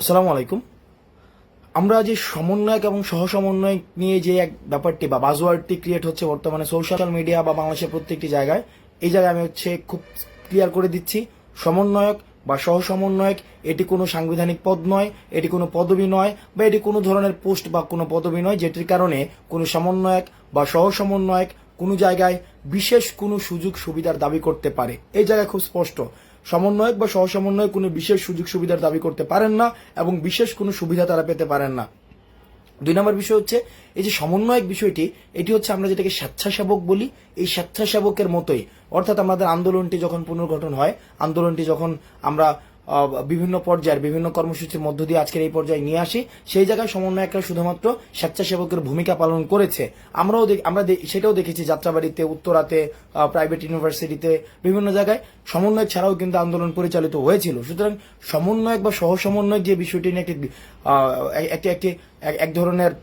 আসসালামু আলাইকুম। আমরা যে সমন্বয়ক এবং সহ সমন্বয়ক নিয়ে যে এক ব্যাপারটি বা বাজওয়ার্ডটি ক্রিয়েট হচ্ছে বর্তমানে সোশ্যাল মিডিয়া বা বাংলাদেশের প্রত্যেকটি জায়গায়, এই জায়গায় আমি খুব ক্লিয়ার করে দিচ্ছি, সমন্বয়ক বা সহ সমন্বয়ক এটি কোনো সাংবিধানিক পদ নয়, এটি কোনো পদবি নয়, বা এটি কোনো ধরনের পোস্ট বা কোনো পদবি নয় যেটির কারণে কোনো সমন্বয়ক বা সহ সমন্বয়ক কোনো জায়গায় বিশেষ কোনো সুযোগ সুবিধার দাবি করতে পারে। এই জায়গায় খুব স্পষ্ট, সমন্বয়ক বা সহ সমন্বয়ক কোনো বিশেষ সুযোগ সুবিধার দাবি করতে পারেন না এবং বিশেষ কোনো সুবিধা তারা পেতে পারেন না। 2 নম্বর বিষয় হচ্ছে, এই যে সমন্বয়ক বিষয়টি, এটি হচ্ছে আমরা যেটাকে স্বেচ্ছাসেবক বলি, এই স্বেচ্ছাসেবকের মতোই, অর্থাৎ আমাদের আন্দোলনটি যখন পুনর্গঠন হয়, আন্দোলনটি যখন আমরা বিভিন্ন পর্যায়ের বিভিন্ন কর্মসূচির মধ্য দিয়ে আজকের এই পর্যায়ে নিয়ে আসি, সেই জায়গায় সমন্বয়করা শুধুমাত্র স্বেচ্ছাসেবকের ভূমিকা পালন করেছে। আমরা সেটাও দেখেছি যাত্রাবাড়িতে, উত্তরাতে, প্রাইভেট ইউনিভার্সিটিতে, বিভিন্ন জায়গায় সমন্বয়ক ছাড়াও কিন্তু আন্দোলন পরিচালিত হয়েছিল। সুতরাং সমন্বয়ক বা সহ সমন্বয়ক যে বিষয়টি নিয়ে এক ধরনের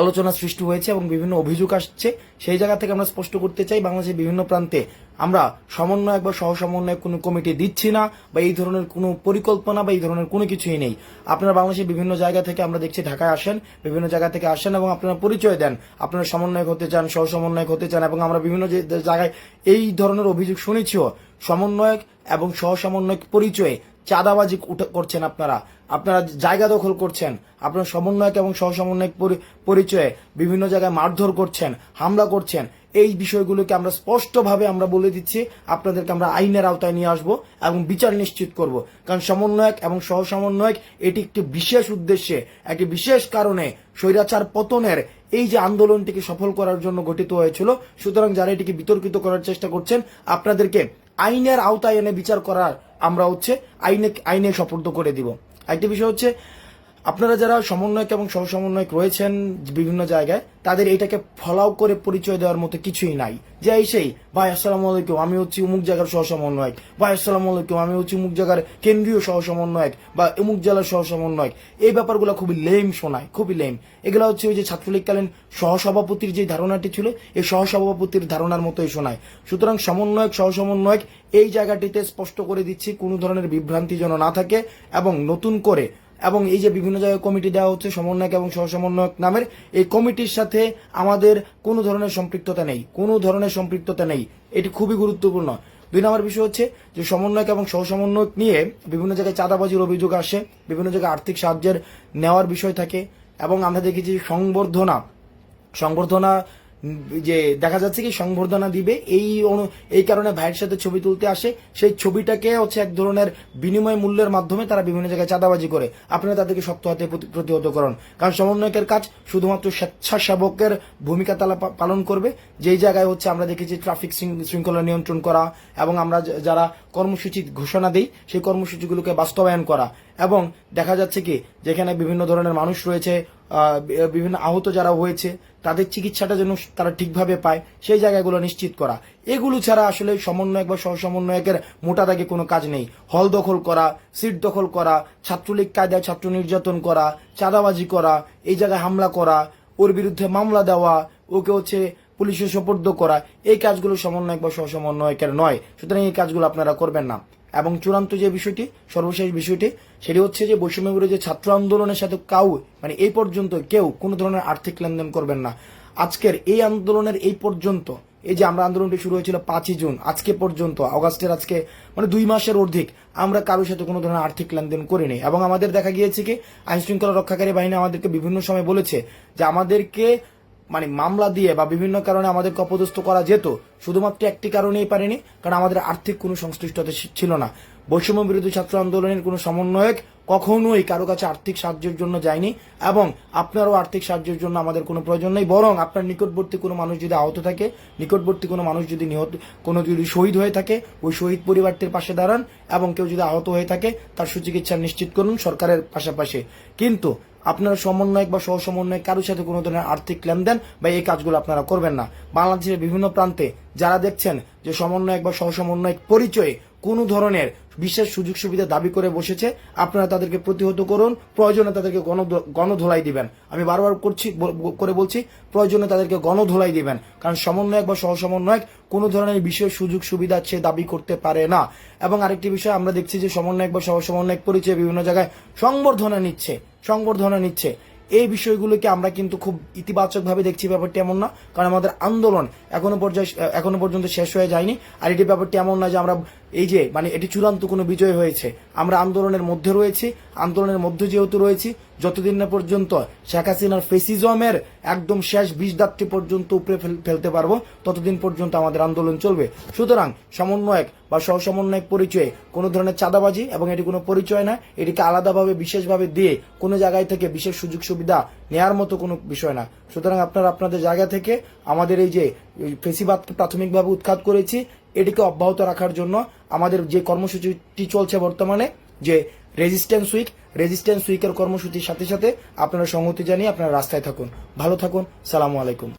আলোচনা সৃষ্টি হয়েছে এবং বিভিন্ন অভিযোগ আসছে, সেই জায়গা থেকে আমরা স্পষ্ট করতে চাই, বাংলাদেশের বিভিন্ন প্রান্তে আমরা সমন্বয়ক বা সহ সমন্বয়ক কোনো কমিটি দিচ্ছি না, বা এই ধরনের কোনো পরিকল্পনা বা এই ধরনের কোনো কিছুই নেই। আপনারা বাংলাদেশের বিভিন্ন জায়গা থেকে আমরা দেখছি ঢাকায় আসেন, বিভিন্ন জায়গা থেকে আসেন এবং আপনারা পরিচয় দেন আপনারা সমন্বয়ক হতে চান, সহ সমন্বয়ক হতে চান, এবং আমরা বিভিন্ন জায়গায় এই ধরনের অভিযোগ শুনেছিও। সমন্বয়ক এবং সহ সমন্বয়ক পরিচয়ে চাঁদাবাজি করছেন, আপনারা জায়গা দখল করছেন, আপনারা সমন্বয়ক এবং সহ সমন্বয়ক পরিচয়ে বিভিন্ন জায়গায় মারধর করছেন, হামলা করছেন। এই বিষয়গুলোকে আমরা স্পষ্টভাবে আমরা বলে দিচ্ছি, আপনাদেরকে আমরা আইনের আওতায় নিয়ে আসব এবং বিচার নিশ্চিত করব। কারণ সমন্বয়ক এবং সহ সমন্বয়ক এটি একটি বিশেষ উদ্দেশ্যে, একটি বিশেষ কারণে স্বৈরাচার পতনের এই যে আন্দোলনটিকে সফল করার জন্য গঠিত হয়েছিল। সুতরাং যারা এটিকে বিতর্কিত করার চেষ্টা করছেন, আপনাদেরকে আইনের আওতায় এনে বিচার করার আমরা আইনে সোপর্দ করে দিব। আরেকটি বিষয় হচ্ছে, আপনারা যারা সমন্বয়ক এবং সহ সমন্বয়ক রয়েছেন বিভিন্ন জায়গায়, তাদের এটাকে ফলাও করে পরিচয় দেওয়ার মতো কিছুই নাই। যে সেই ভাই আসসালামু আলাইকুম, আমি হচ্ছি অমুক জায়গার সহ সমন্বয়ক, ভাই আসসালামু আলাইকুম, আমি হচ্ছি অমুক জায়গার কেন্দ্রীয় সহ সমন্বয়ক বা অমুক জেলার সহ সমন্বয়ক। এই ব্যাপারগুলো খুবই লেম শোনায়, খুবই লেম। এগুলো হচ্ছে ওই যে ছাত্রলীগকালীন সহসভাপতির যে ধারণাটি ছিল, এই সহসভাপতির ধারণার মতোই শোনায়। সুতরাং সমন্বয়ক সহ সমন্বয়ক এই জায়গাটিতে স্পষ্ট করে দিচ্ছি, কোনো ধরনের বিভ্রান্তি যেন না থাকে, এবং নতুন করে এবং এই যে বিভিন্ন জায়গায় কমিটি দেওয়া হচ্ছে সমন্বয়ক এবং সহ সমন্বয়ক নামের, এই কমিটির সাথে আমাদের কোনো ধরনের সম্পৃক্ততা নেই, এটি খুবই গুরুত্বপূর্ণ। 2 নম্বর বিষয় হচ্ছে যে সমন্বয়ক এবং সহ সমন্বয়ক নিয়ে বিভিন্ন জায়গায় চাঁদাবাজির অভিযোগ আসে, বিভিন্ন জায়গায় আর্থিক সাহায্যের নেওয়ার বিষয় থাকে, এবং আমরা দেখেছি সংবর্ধনা যে দেখা যাচ্ছে কি সংবর্ধনা দিবে, এই কারণে ভাইয়ের সাথে ছবি তুলতে আসে, সেই ছবিটাকে হচ্ছে এক ধরনের বিনিময় মূল্যের মাধ্যমে তারা বিভিন্ন জায়গায় চাঁদাবাজি করে। আপনারা তাদেরকে শক্ত হাতে প্রতিহত করুন, কারণ সমন্বয়কের কাজ শুধুমাত্র স্বেচ্ছাসেবকের ভূমিকা তারা পালন করবে। যেই জায়গায় হচ্ছে আমরা দেখেছি ট্রাফিক শৃঙ্খলা নিয়ন্ত্রণ করা, এবং আমরা যারা কর্মসূচি ঘোষণা দিই সেই কর্মসূচিগুলোকে বাস্তবায়ন করা, এবং দেখা যাচ্ছে কি যেখানে বিভিন্ন ধরনের মানুষ রয়েছে, বিভিন্ন আহত যারা হয়েছে, তাদের চিকিৎসাটা যেন তারা ঠিকভাবে পায়, সেই জায়গাগুলো নিশ্চিত করা। এগুলো ছাড়া আসলে সমন্বয়ক বা সহ সমন্বয়কের মোটা দাগে কোনো কাজ নেই। হল দখল করা, সিট দখল করা, ছাত্রলীগ কায়দায় ছাত্র নির্যাতন করা, চাঁদাবাজি করা, এই জায়গায় হামলা করা, ওর বিরুদ্ধে মামলা দেওয়া, ওকে হচ্ছে পুলিশের সোপর্দ করা, এই কাজগুলো সমন্বয়ক বা সহ সমন্বয়কের নয়। সুতরাং এই কাজগুলো আপনারা করবেন না। এবং চূড়ান্ত যে বিষয়টি, সর্বশেষ বিষয়টি, সেটি হচ্ছে যে বৈষম্য বিরোধী ছাত্র আন্দোলনের সাথে এই পর্যন্ত কেউ কোনো ধরনের আর্থিক লেনদেন করবেন না। আজকের এই আন্দোলনের এই পর্যন্ত, এই যে আমরা আন্দোলনটি শুরু হয়েছিল 5ই জুন, আজকে পর্যন্ত, অগাস্টের আজকে 2 মাসের অধিক আমরা কারোর সাথে কোনো ধরনের আর্থিক লেনদেন করিনি। এবং আমাদের দেখা গিয়েছে কি আইন শৃঙ্খলা রক্ষাকারী বাহিনী আমাদেরকে বিভিন্ন সময় বলেছে যে আমাদেরকে মামলা দিয়ে বা বিভিন্ন কারণে আমাদেরকে অপদস্থ করা যেত, শুধুমাত্র একটি কারণেই পারেনি, কারণ আমাদের আর্থিক কোনো সংশ্লিষ্টতা ছিল না। বৈষম্য বিরোধী ছাত্র আন্দোলনের কোনো সমন্বয়ক কখনোই কারো কাছে আর্থিক সাহায্যের জন্য যায়নি, এবং আপনারও আর্থিক সাহায্যের জন্য আমাদের কোনো প্রয়োজন নেই। বরং আপনার নিকটবর্তী কোনো মানুষ যদি আহত থাকে, নিকটবর্তী কোনো মানুষ যদি যদি শহীদ হয়ে থাকে, ওই শহীদ পরিবারটির পাশে দাঁড়ান, এবং কেউ যদি আহত হয়ে থাকে তার সুচিকিৎসা নিশ্চিত করুন সরকারের পাশাপাশি। কিন্তু আপনারা সমন্বয়ক বা সহ সমন্বয়ক কারোর সাথে কোনো ধরনের আর্থিক লেনদেন বা এই কাজগুলো আপনারা করবেন না। বাংলাদেশের বিভিন্ন প্রান্তে যারা দেখছেন যে সমন্বয়ক বা সহ সমন্বয়ক পরিচয়ে কোনো ধরনের বিশেষ সুযোগ সুবিধা দাবি করে বসেছে, আপনারা তাদেরকে প্রতিহত করুন, প্রয়োজনে তাদেরকে গণধোলাই দিবেন। আমি বারবার করে বলছি, প্রয়োজনে তাদেরকে গণধোলাই দিবেন, কারণ সমন্বয়ক বা সহসমন্বয়ক কোনো ধরনের বিশেষ সুযোগ সুবিধা সে দাবি করতে পারে না। এবং আরেকটি বিষয় আমরা দেখছি যে সমন্বয়ক বা সহসমন্বয়ক পরিচয় বিভিন্ন জায়গায় সংবর্ধনা নিচ্ছে। এই বিষয়গুলোকে আমরা কিন্তু খুব ইতিবাচকভাবে দেখছি। ব্যাপারটি এমন না, কারণ আমাদের আন্দোলন এখনো পর্যন্ত শেষ হয়ে যায়নি। আর এটি ব্যাপারটি এমন না যে আমরা এই যে এটি চূড়ান্ত কোনো বিজয় হয়েছে। আমরা আন্দোলনের মধ্যে রয়েছি, আন্দোলনের মধ্যে যেহেতু রয়েছি, যতদিন না পর্যন্ত শেখ হাসিনার ফেসিজমের একদম শেষ বিষদাত্রী পর্যন্ত উপরে ফেলতে পারবো, ততদিন পর্যন্ত আমাদের আন্দোলন চলবে। সুতরাং সমন্বয়ক বা সহসমন্বয়ক পরিচয়ে কোনো ধরনের চাঁদাবাজি এবং এটি কোনো পরিচয় না, এটিকে আলাদাভাবে বিশেষভাবে দিয়ে কোনো জায়গায় থেকে বিশেষ সুযোগ সুবিধা নেয়ার মতো কোনো বিষয় না। সুতরাং আপনারা আপনাদের জায়গা থেকে আমাদের এই যে ফেসিবাদকে প্রাথমিকভাবে উৎখাত করেছি, এটিকে অব্যাহত রাখার জন্য আমাদের যে কর্মসূচিটি চলছে বর্তমানে, যে রেজিস্ট্যান্স উইকের কর্মসূচির সাথে সাথে আপনারা সংহতি জানিয়ে আপনারা রাস্তায় থাকুন। ভালো থাকুন। সালামু আলাইকুম।